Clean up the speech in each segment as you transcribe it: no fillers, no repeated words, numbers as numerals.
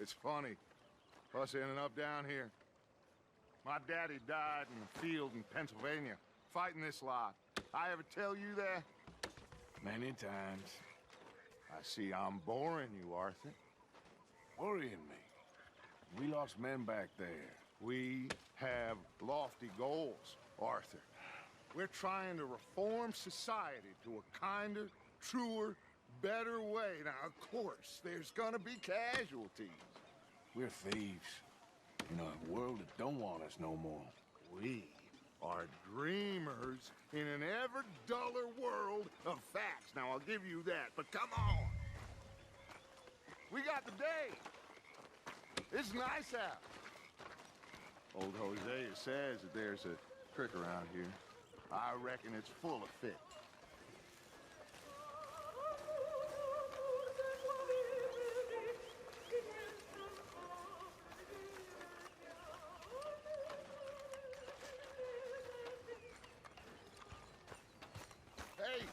It's funny, us ending up down here. My daddy died in the field in Pennsylvania, fighting this lot. I ever tell you that? Many times. I see I'm boring you, Arthur. Worrying me. We lost men back there. We have lofty goals, Arthur. We're trying to reform society to a kinder, truer, better way. Now, of course, there's gonna be casualties. We're thieves. In a world that don't want us no more. We are dreamers in an ever duller world of facts. Now, I'll give you that, but come on. We got the day. It's nice out. Old Hosea says that there's a trick around here. I reckon it's full of fit. Hey,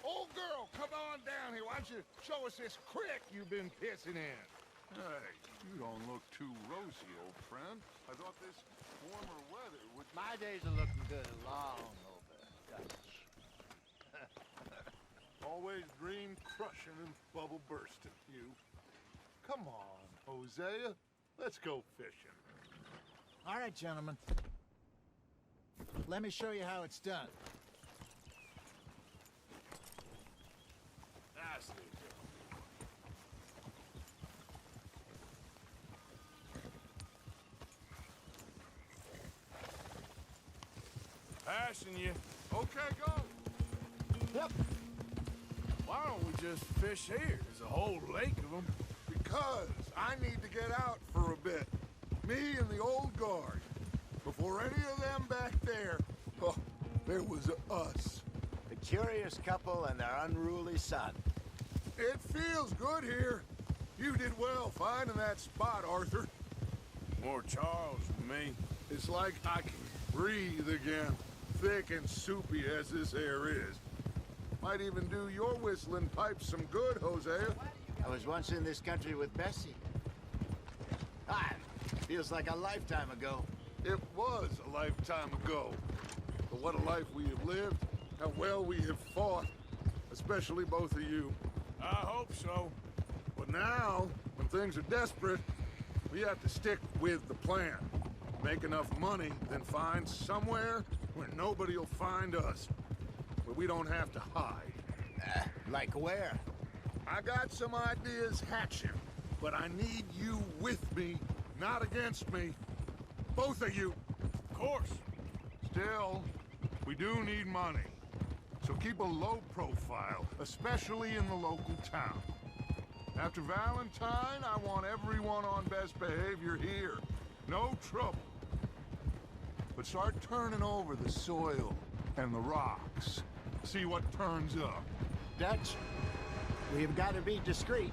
old girl, come on down here. Why don't you show us this creek you've been pissing in? Hey, you don't look too rosy, old friend. I thought this warmer weather would... My days are looking good long over, Dutch. Always dream crushing and bubble bursting, you. Come on, Hosea. Let's go fishing. All right, gentlemen. Let me show you how it's done. Nicely done. Passing you. Okay, go. Yep. Why don't we just fish here? There's a whole lake of them. Because I need to get out for a bit. Me and the old guard. Before any of them back there, oh, there was us. The curious couple and their unruly son. It feels good here. You did well finding that spot, Arthur. More Charles than me. It's like I can breathe again, thick and soupy as this air is. Might even do your whistling pipes some good, Hosea. I was once in this country with Bessie. Ah, feels like a lifetime ago. It was a lifetime ago. But what a life we have lived, how well we have fought, especially both of you. I hope so. But now, when things are desperate, we have to stick with the plan. Make enough money, then find somewhere where nobody will find us. Where we don't have to hide. Like where? I got some ideas hatching, but I need you with me, not against me. Both of you. Of course. Still, we do need money. So keep a low profile, especially in the local town. After Valentine, I want everyone on best behavior here. No trouble. But start turning over the soil and the rocks. See what turns up. Dutch, we've got to be discreet.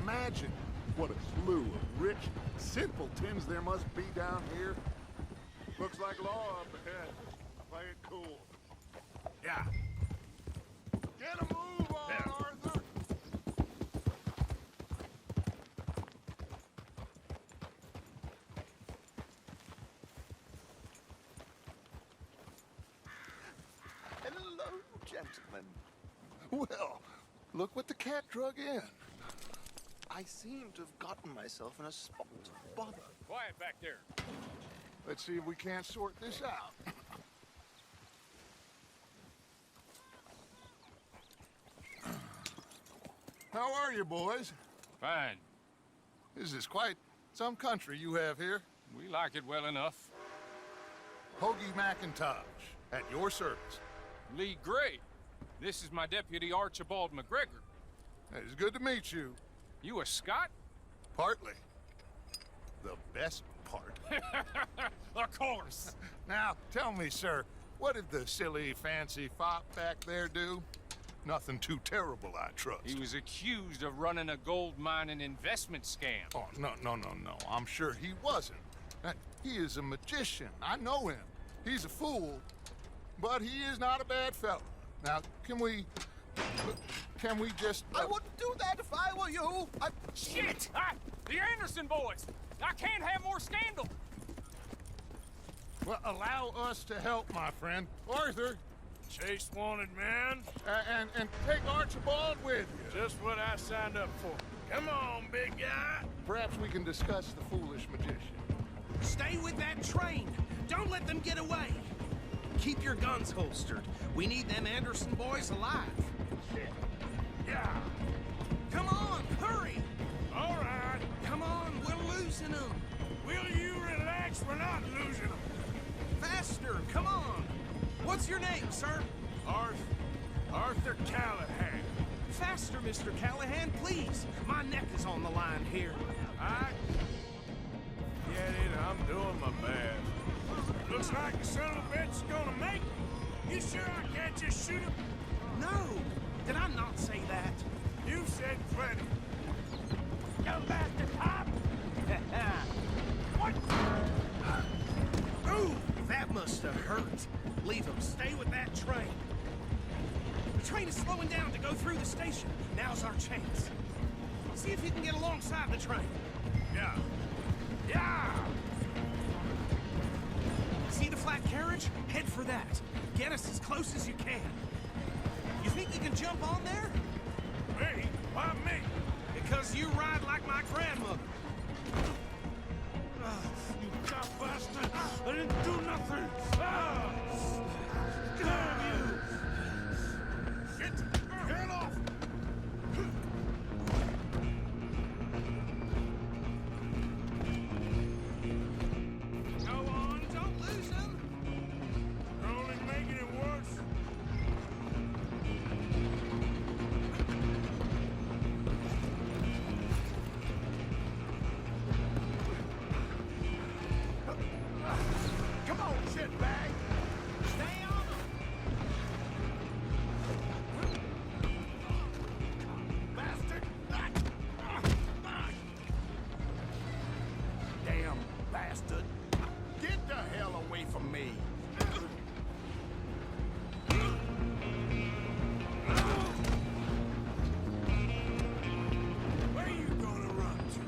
Imagine what a slew of rich simpletons there must be down here. Looks like law up ahead. Play it cool. Yeah. Get a move on, Yeah. Arthur! Hello, gentlemen. Well, look what the cat drug in. I seem to have gotten myself in a spot of bother. Quiet back there. Let's see if we can't sort this out. How are you, boys? Fine. This is quite some country you have here. We like it well enough. Hoagie McIntosh, at your service. Lee Gray. This is my deputy Archibald McGregor. It's good to meet you. You a Scot? Partly. The best part. Of course. Now, tell me, sir, what did the silly, fancy fop back there do? Nothing too terrible, I trust. He was accused of running a gold mining investment scam. Oh, no. I'm sure he wasn't. He is a magician. I know him. He's a fool, but he is not a bad fellow. Now, can we just... I wouldn't do that if I were you. Shit! Ah, The Anderson boys! I can't have more scandal! Well, allow us to help, my friend. Arthur, Chase wanted man. and take Archibald with you. Just what I signed up for. Come on, big guy. Perhaps we can discuss the foolish magician. Stay with that train. Don't let them get away. Keep your guns holstered. We need them Anderson boys alive. Yeah. Come on, hurry! All right. Come on, we're losing them. Will you relax? We're not losing them. Faster, come on. What's your name, sir? Arthur Callahan. Faster, Mr. Callahan, please. My neck is on the line here. I get it. I'm doing my best. Looks like the son of a bitch is gonna make it. You sure I can't just shoot him? No, did I not say that? You said plenty. You bastard cop! What? Ooh, that must have hurt. Leave them. Stay with that train. The train is slowing down to go through the station. Now's our chance. See if you can get alongside the train. Yeah. Yeah! See the flat carriage? Head for that. Get us as close as you can. You think you can jump on there? Me? Why me? Because you ride like my grandmother. You cop bastard! I didn't do nothing! Ah! Damn you! Shit! Get off! Go on, don't lose them. You're only making it worse. Come on, shitbag! Stay on them. Bastard! Damn bastard! Get the hell away from me! Where you gonna run to?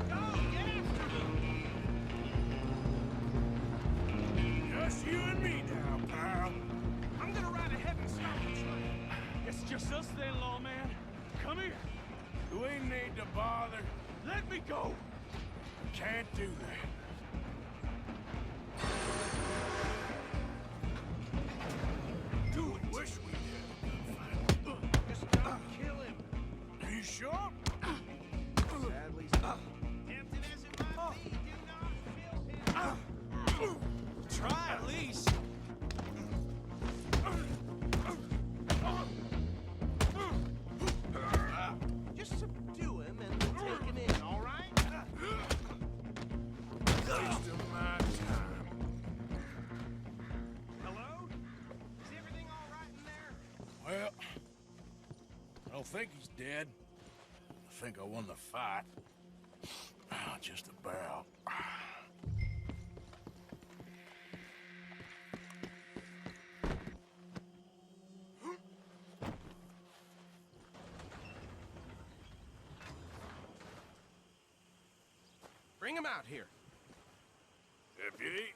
Go, get after them. Just you and me now, pal. I'm gonna ride ahead and stop the train. It's just us then, lawman. Come here. Do we need to bother? Let me go. Can't do that. Do it. Wish we did. Just don't kill him. Are you sure? Sadly, tempted as it might be, do not kill him. Try at least. Just subdue him and we'll take him in, all right? Wasting my time. Hello? Is everything all right in there? Well, I don't think he's dead. I think I won the fight. Just about. Bring him out here. Deputy,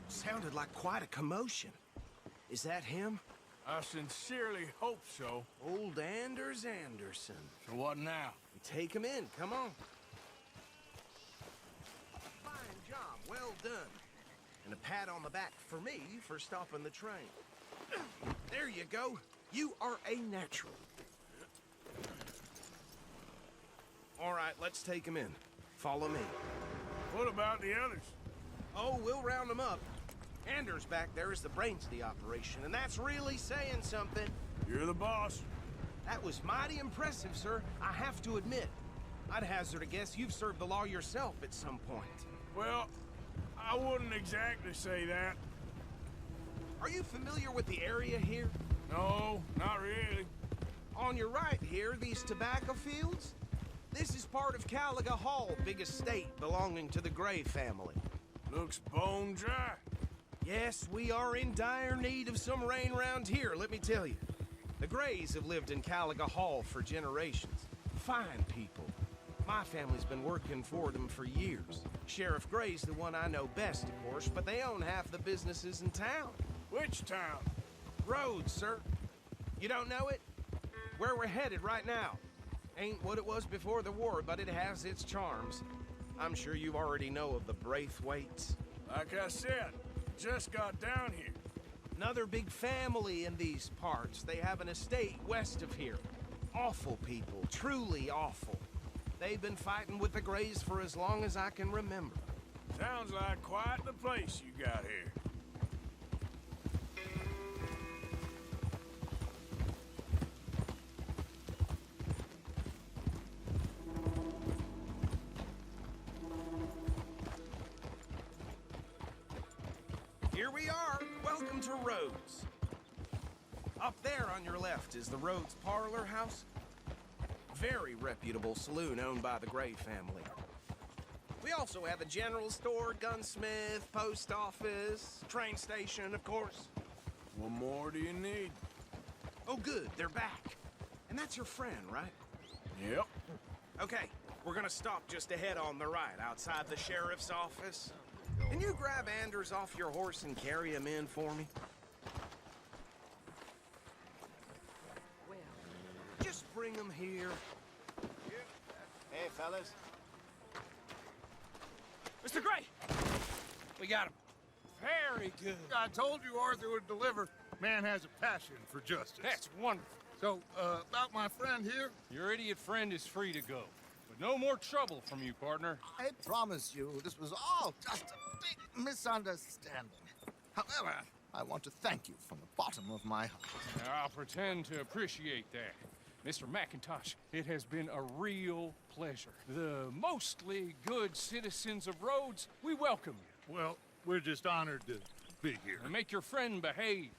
Sounded like quite a commotion. Is that him? I sincerely hope so. Old Anders Anderson. So what now? Take him in, come on. Fine job, well done. And a pat on the back for me for stopping the train. There you go. You are a natural. All right, let's take him in. Follow me. What about the others? Oh, we'll round them up. Anders back there is the brains of the operation, and that's really saying something. You're the boss. That was mighty impressive, sir. I have to admit. I'd hazard a guess you've served the law yourself at some point. Well, I wouldn't exactly say that. Are you familiar with the area here? No, not really. On your right here, these tobacco fields? This is part of Caliga Hall, big estate belonging to the Gray family. Looks bone dry. Yes, we are in dire need of some rain around here, let me tell you. The Grays have lived in Caliga Hall for generations. Fine people. My family's been working for them for years. Sheriff Gray's the one I know best, of course, but they own half the businesses in town. Which town? Rhodes, sir. You don't know it? Where we're headed right now. Ain't what it was before the war, but it has its charms. I'm sure you already know of the Braithwaites. Like I said, just got down here. Another big family in these parts. They have an estate west of here. Awful people, truly awful. They've been fighting with the Grays for as long as I can remember. Sounds like quite the place you got here. Here we are. Welcome to Rhodes. Up there on your left is the Rhodes Parlor House. Very reputable saloon owned by the Gray family. We also have a general store, gunsmith, post office, train station, of course. What more do you need? Oh, good, they're back. And that's your friend, right? Yep. Okay, we're gonna stop just ahead on the right, outside the sheriff's office. Can you grab Anders off your horse and carry him in for me? Just bring him here. Hey, fellas. Mr. Gray! We got him. Very good. I told you Arthur would deliver. Man has a passion for justice. That's wonderful. So, about my friend here? Your idiot friend is free to go. But no more trouble from you, partner. I promise you, this was all just a big misunderstanding. However, I want to thank you from the bottom of my heart. I'll pretend to appreciate that. Mr. McIntosh, it has been a real pleasure. The mostly good citizens of Rhodes, we welcome you. Well, we're just honored to be here. And make your friend behave.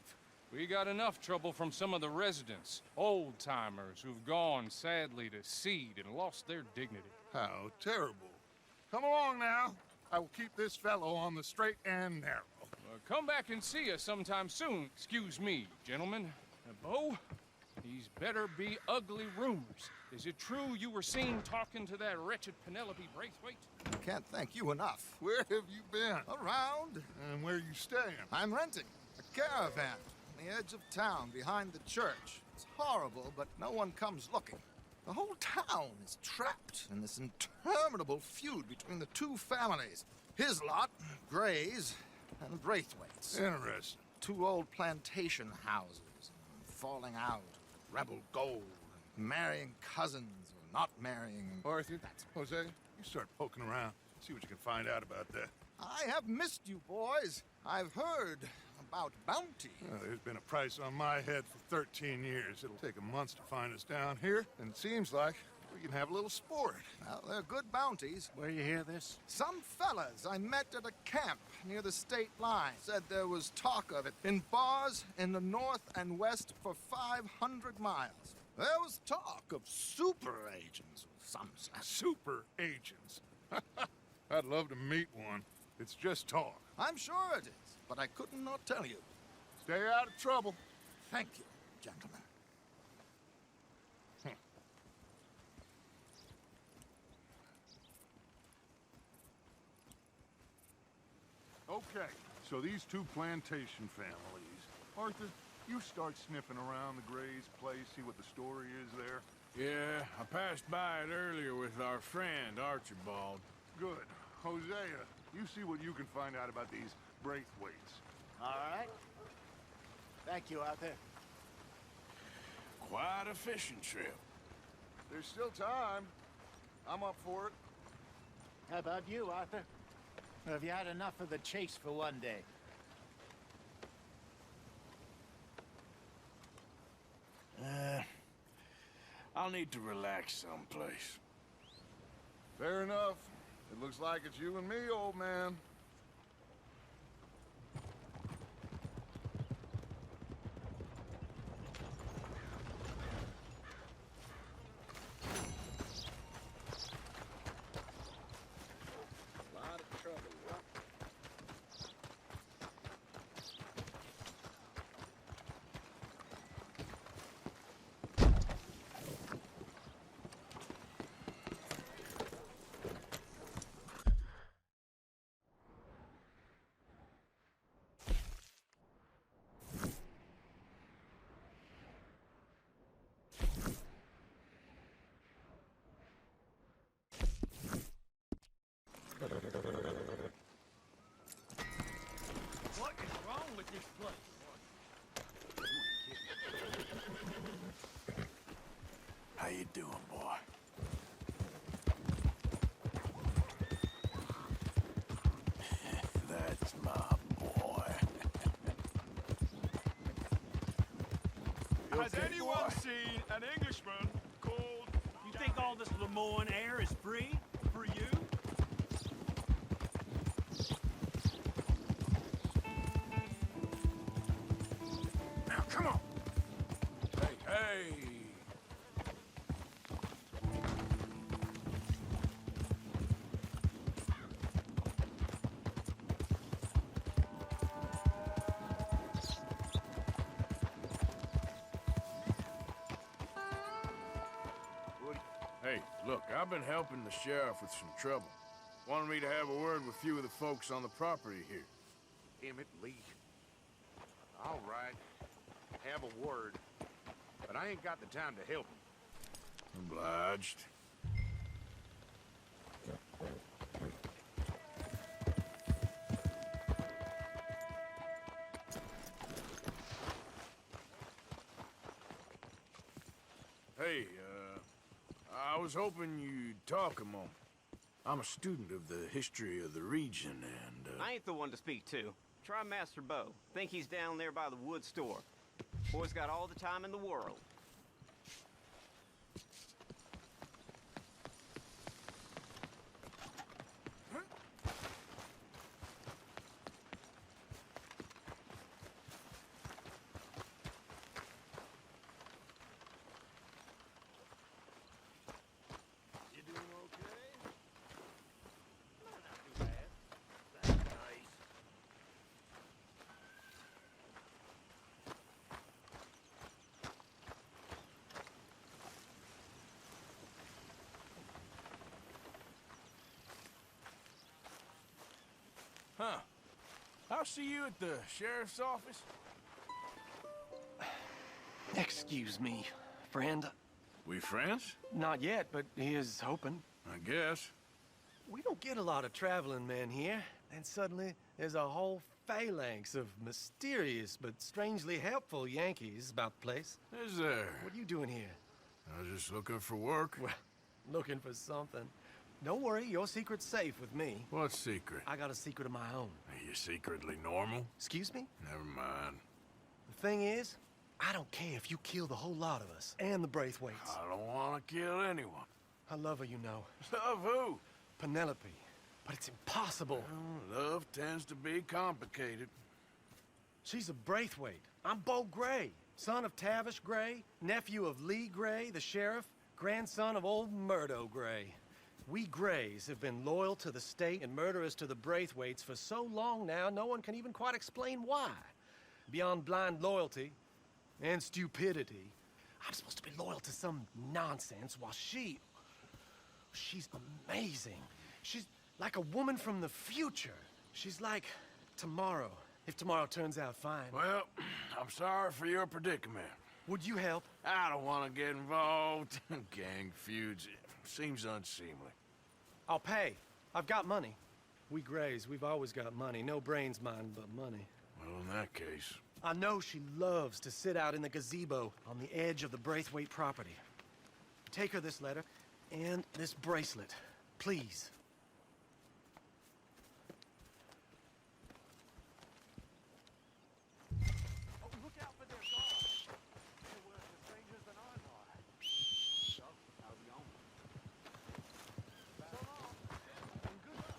We got enough trouble from some of the residents, old-timers who've gone, sadly, to seed and lost their dignity. How terrible. Come along now. I will keep this fellow on the straight and narrow. Come back and see us sometime soon. Excuse me, gentlemen. Bo, these better be ugly rumors. Is it true you were seen talking to that wretched Penelope Braithwaite? I can't thank you enough. Where have you been? Around, And where you staying? I'm renting a caravan on the edge of town behind the church. It's horrible, but no one comes looking. The whole town is trapped in this interminable feud between the two families. His lot, Gray's, and Braithwaite's. Interesting. Two old plantation houses, falling out, rebel gold, marrying cousins or not marrying. Arthur, Jose, you start poking around. See what you can find out about that. I have missed you, boys. I've heard about bounty. There's been a price on my head for 13 years. It'll take a month to find us down here, and it seems like we can have a little sport. Well, they're good bounties. Where you hear this? Some fellas I met at a camp near the state line said there was talk of it in bars in the north and west for 500 miles. There was talk of super agents of some sort. Super agents. I'd love to meet one. It's just talk. I'm sure it is, but I could not tell you. Stay out of trouble. Thank you, gentlemen. Okay, so these two plantation families. Arthur, you start sniffing around the Gray's place, see what the story is there. Yeah, I passed by it earlier with our friend, Archibald. Good. Hosea, you see what you can find out about these Braithwaites. All right. Thank you, Arthur. Quite a fishing trip. There's still time. I'm up for it. How about you, Arthur? Or have you had enough of the chase for one day? I'll need to relax someplace. Fair enough. It looks like it's you and me, old man. Lot of trouble, what? Has anyone seen an Englishman called... You think all this Lemoyne air is free? For you? Now, come on. Hey, hey. Hey, look, I've been helping the sheriff with some trouble. Wanted me to have a word with a few of the folks on the property here. Emmett Lee. All right. Have a word. But I ain't got the time to help him. Obliged. Hey, I was hoping you'd talk a moment. I'm a student of the history of the region, and, I ain't the one to speak to. Try Master Bo. Think he's down there by the wood store. Boy's got all the time in the world. You doing okay? Not too bad. That's nice. huh. I'll see you at the sheriff's office. Excuse me, friend. We friends? Not yet, but he is hoping. I guess. We don't get a lot of traveling men here. And suddenly, there's a whole phalanx of mysterious but strangely helpful Yankees about the place. Is there? What are you doing here? I was just looking for work. Well, looking for something. Don't worry, your secret's safe with me. What secret? I got a secret of my own. Are you secretly normal? Excuse me? Never mind. The thing is, I don't care if you kill the whole lot of us and the Braithwaites. I don't want to kill anyone. I love her, you know. Love who? Penelope. But it's impossible. Well, love tends to be complicated. She's a Braithwaite. I'm Bo Gray, son of Tavish Gray, nephew of Lee Gray, the sheriff, grandson of old Murdo Gray. We Grays have been loyal to the state and murderous to the Braithwaites for so long now, no one can even quite explain why. Beyond blind loyalty and stupidity, I'm supposed to be loyal to some nonsense while she's amazing. She's like a woman from the future. She's like tomorrow, if tomorrow turns out fine. Well, I'm sorry for your predicament. Would you help? I don't want to get involved. Gang feuds. Seems unseemly. I'll pay. I've got money. We Grays, we've always got money. No brains, mind, but money. Well, in that case... I know she loves to sit out in the gazebo on the edge of the Braithwaite property. Take her this letter and this bracelet, please. Oh, look out for their guards. They're worse for strangers than I thought. So, how's it going? So long, and good luck.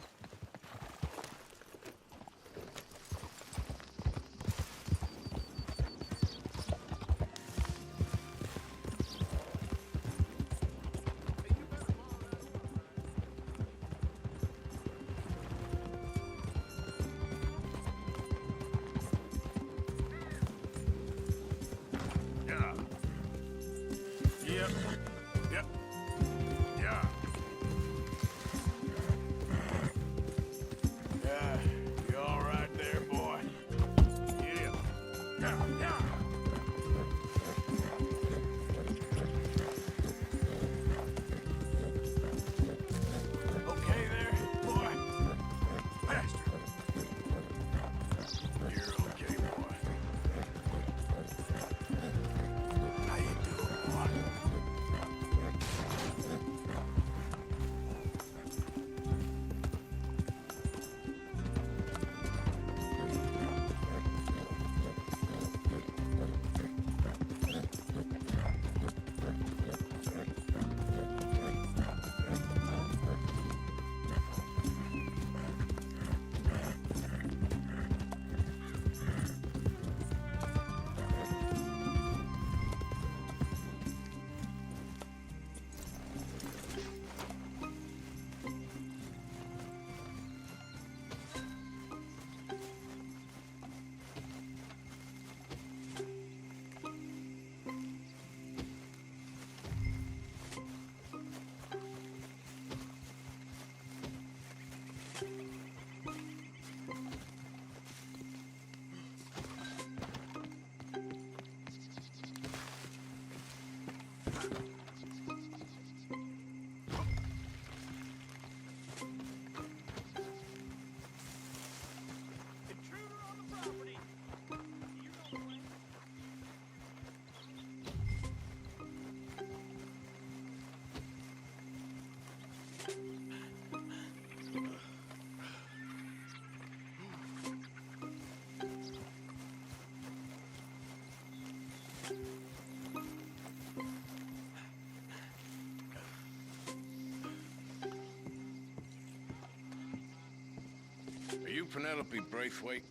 Penelope Braithwaite?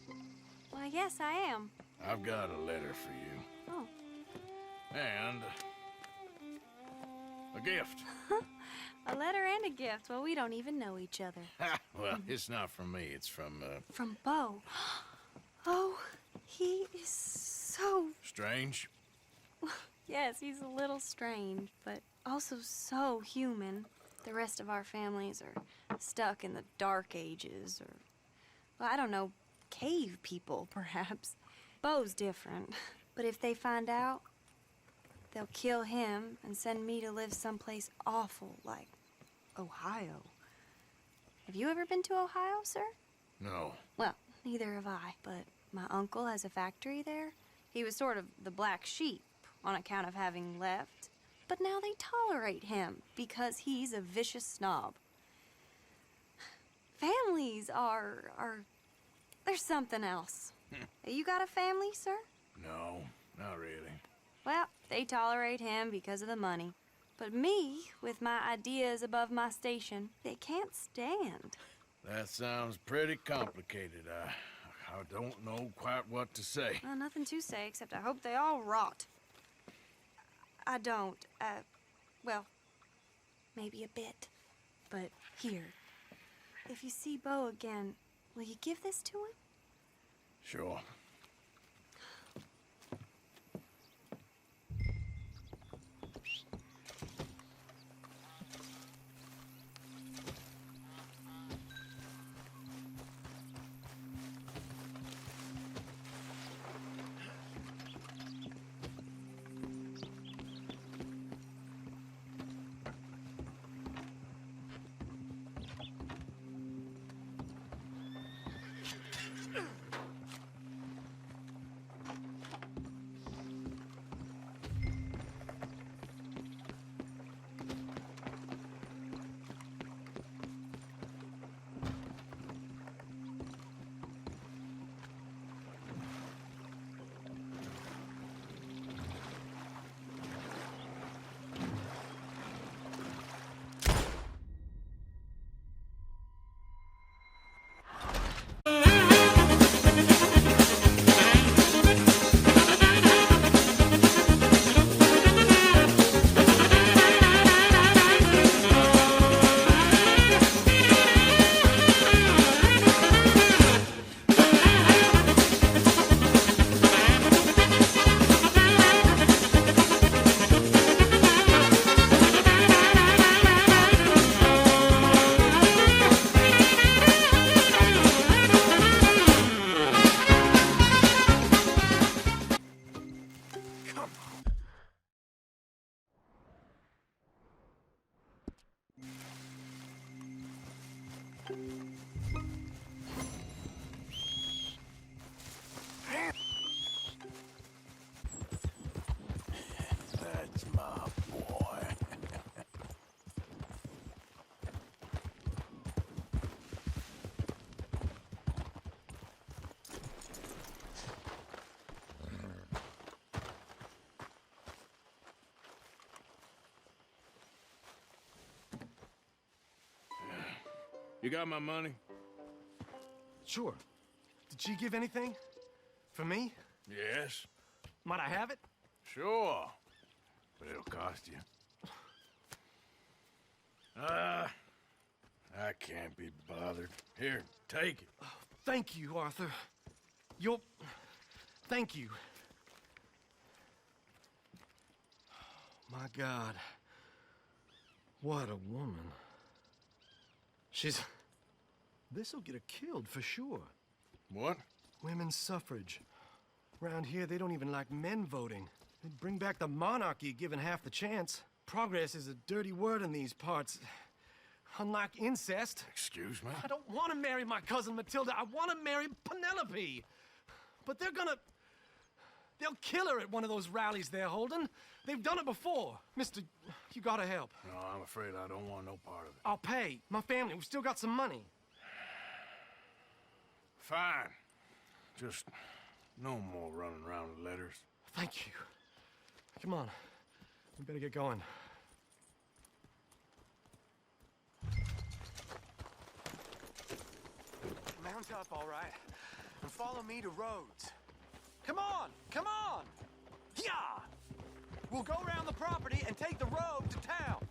Why, yes, I am. I've got a letter for you. Oh. And a gift. A letter and a gift. Well, we don't even know each other. Well, it's not from me. It's from, From Bo. Oh, he is so... Strange? Yes, he's a little strange, but also so human. The rest of our families are stuck in the Dark Ages, or, well, I don't know, cave people, perhaps. Bo's different, but if they find out, they'll kill him and send me to live someplace awful like Ohio. Have you ever been to Ohio, sir? No. Well, neither have I, but my uncle has a factory there. He was sort of the black sheep on account of having left, but now they tolerate him because he's a vicious snob. Families there's something else. You got a family, sir? No, not really. Well, they tolerate him because of the money. But me, with my ideas above my station, they can't stand. That sounds pretty complicated. I don't know quite what to say. Well, nothing to say, except I hope they all rot. I don't, well, maybe a bit. But here, if you see Bo again, will you give this to him? Sure. That's my boy. You got my money? Sure. Did she give anything? For me? Yes. Might I have it? Sure. But it'll cost you. I can't be bothered. Here, take it. Oh, thank you, Arthur. Thank you. My God. What a woman. This'll get her killed for sure. What? Women's suffrage. Around here, they don't even like men voting. They'd bring back the monarchy given half the chance. Progress is a dirty word in these parts. Unlike incest. Excuse me? I don't want to marry my cousin Matilda. I want to marry Penelope. But they'll kill her at one of those rallies they're holding. They've done it before. Mister, you gotta help. No, I'm afraid I don't want no part of it. I'll pay. My family, we've still got some money. Fine. Just no more running around with letters. Thank you. Come on. We better get going. May Mount up, all right, and follow me to Rhodes. Come on, come on! Yeah! We'll go around the property and take the road to town.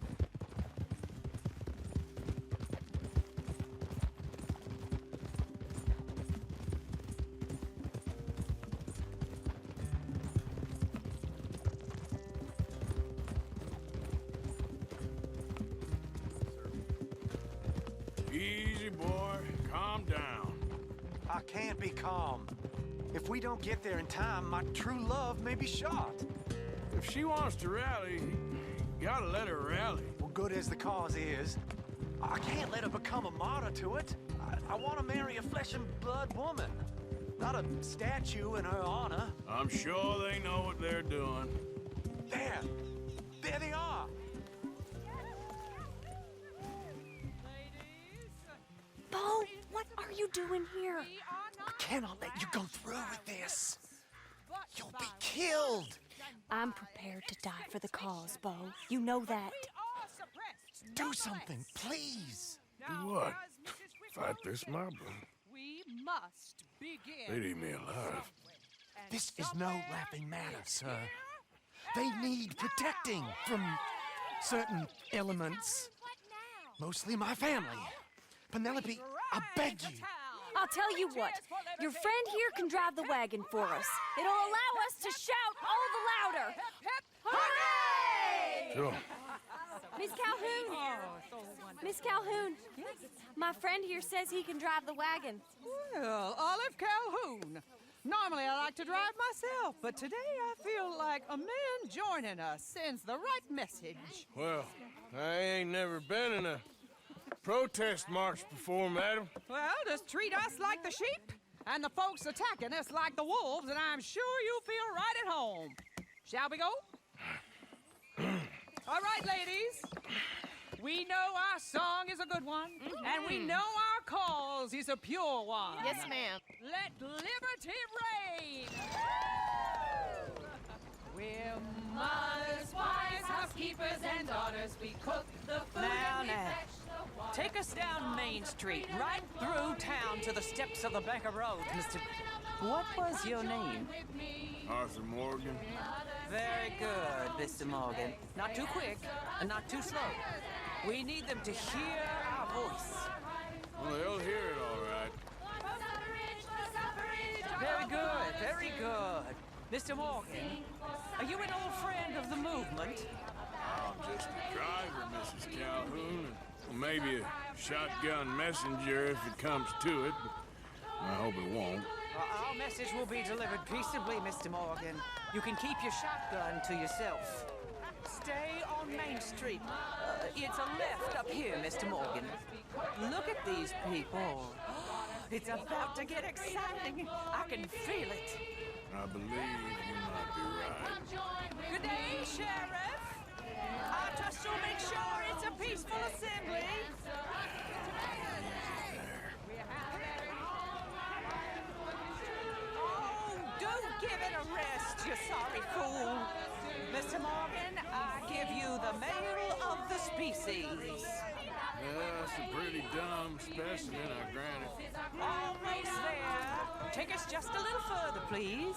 Easy, boy. Calm down. I can't be calm. If we don't get there in time, my true love may be shot. If she wants to rally, you gotta let her rally. Well, good as the cause is, I can't let her become a martyr to it. I want to marry a flesh and blood woman, not a statue in her honor. I'm sure they know what they're doing. There! There they are! Bo, what are you doing here? I cannot let you go through with this. You'll be killed. I'm prepared to die for the cause, Bo. You know that. Do something, please. Do what? Fight this mob? We must begin. They'd eat me alive. This is no laughing matter, sir. They need protecting from certain elements. Mostly my family. Penelope, I beg you. I'll tell you what. Your friend here can drive the wagon for us. It'll allow us to shout all the louder. Hooray! Sure. Miss Calhoun! Miss Calhoun! My friend here says he can drive the wagon. Well, Olive Calhoun. Normally I like to drive myself, but today I feel like a man joining us sends the right message. Well, I ain't never been in a protest march before, madam. Well, just treat us like the sheep, and the folks attacking us like the wolves, and I'm sure you'll feel right at home. Shall we go? All right, ladies. We know our song is a good one, and we know our cause is a pure one. Yes, ma'am. Let liberty reign. We're mothers, wives, housekeepers, and daughters. We cook the food and we fetch the water. Take us down Main Street, right through town to the steps of the Banker Road, Mr. What was your name? Arthur Morgan. Very good, Mr. Morgan. Not too quick and not too slow. We need them to hear our voice. Well, they'll hear it all right. Very good, very good. Mr. Morgan, are you an old friend of the movement? I'm just a driver, Mrs. Calhoun, and maybe a shotgun messenger if it comes to it, but I hope it won't. Our message will be delivered peaceably, Mr. Morgan. You can keep your shotgun to yourself. Stay on Main Street. It's a left up here, Mr. Morgan. Look at these people. It's about to get exciting. I can feel it. I believe you might be right. Good day, Sheriff. I trust you'll make sure it's a peaceful assembly. Oh, do give it a rest, you sorry fool. Mr. Morgan, I give you the male of the species. That's a pretty dumb specimen, I grant it. Almost there. Take us just a little further, please.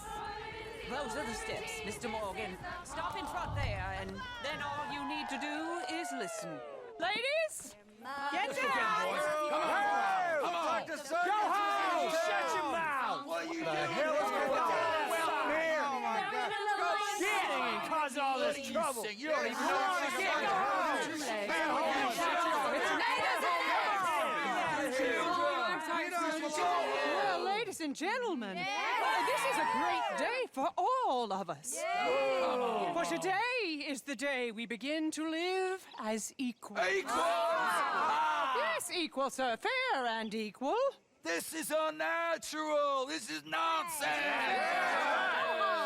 Those are the steps, Mr. Morgan. Stop in front there, and then all you need to do is listen. Ladies, get down. Come on! Come on! Go home! Shut your mouth! What are you doing? The hell is going on? Well, here! Oh my God! Go shit! And cause all this trouble. You don't even know how to get Well, ladies and gentlemen, this is a great day for all of us. For today is the day we begin to live as equals. Yes, equal, sir. Fair and equal. This is unnatural. This is nonsense.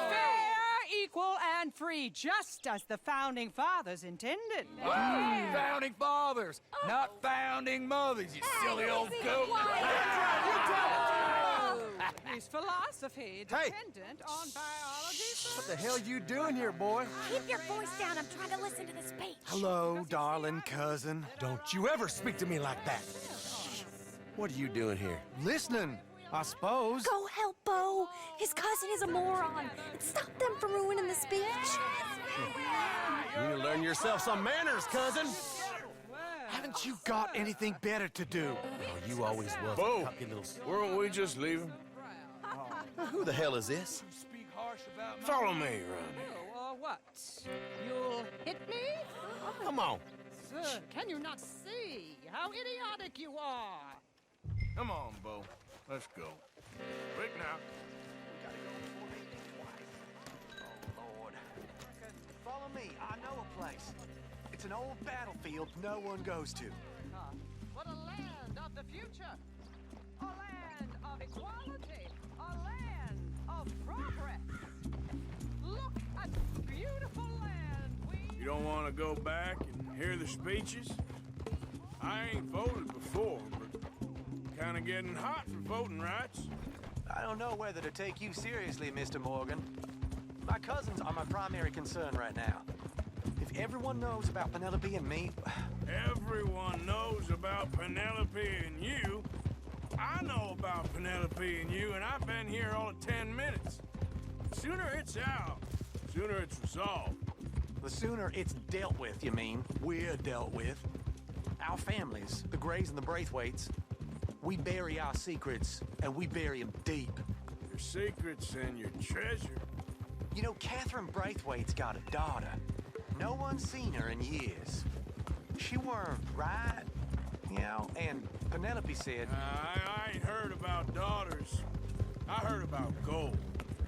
Fair, equal, and free, just as the Founding Fathers intended. Founding fathers, not founding mothers, you silly old goat. Is philosophy dependent on biology? What the hell you doing here, boy? Keep your voice down. I'm trying to listen to the speech. Hello, darling cousin. Don't you ever speak to me like that. What are you doing here? Listening, I suppose. Go help Bo. His cousin is a moron. And stop them from ruining the speech. You need to learn yourself some manners, cousin. Haven't you got anything better to do? Oh, you always was. Bo, weren't we just leaving? Who the hell is this? Follow me, Ronnie. Oh, what? You'll hit me? Come on. Sir, can you not see how idiotic you are? Come on, Bo. Let's go. Quick now. Oh, Lord. Follow me. I know a place. It's an old battlefield no one goes to. What a land of the future! A land of equality! A land of progress! Look at the beautiful land we... You don't want to go back and hear the speeches? I ain't voted before, but kind of getting hot for voting rights. I don't know whether to take you seriously, Mr. Morgan. My cousins are my primary concern right now. If everyone knows about Penelope and me... Everyone knows about Penelope and you. I know about Penelope and you, and I've been here all of 10 minutes. Sooner it's out, sooner it's resolved. The sooner it's dealt with, you mean? We're dealt with. Our families, the Grays and the Braithwaites, we bury our secrets, and we bury them deep. Your secrets and your treasure. You know, Catherine Braithwaite's got a daughter. No one's seen her in years. She weren't right, you know, and Penelope said... I ain't heard about daughters. I heard about gold.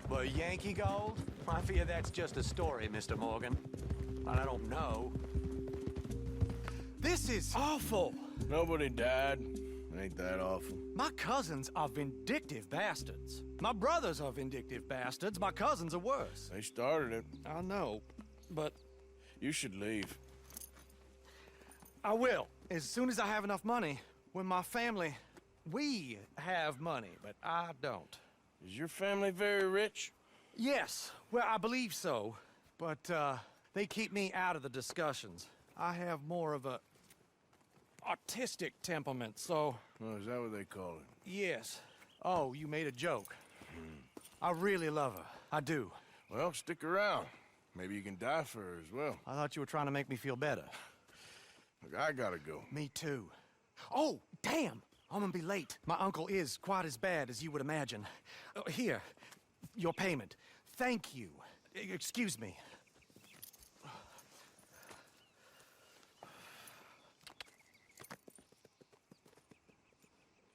But Yankee gold? I fear that's just a story, Mr. Morgan. And I don't know. This is awful. Nobody died. Ain't that awful? My cousins are vindictive bastards. My brothers are vindictive bastards. My cousins are worse. They started it. I know, but... You should leave. I will, as soon as I have enough money. When my family... We have money, but I don't. Is your family very rich? Yes, well, I believe so. But, they keep me out of the discussions. I have more of a... artistic temperament, so... Oh, is that what they call it? Yes. Oh, you made a joke. I really love her. I do. Well, stick around. Maybe you can die for her as well. I thought you were trying to make me feel better. Look, I gotta go. Me too. Oh, damn! I'm gonna be late. My uncle is quite as bad as you would imagine. Here, your payment. Thank you. Excuse me.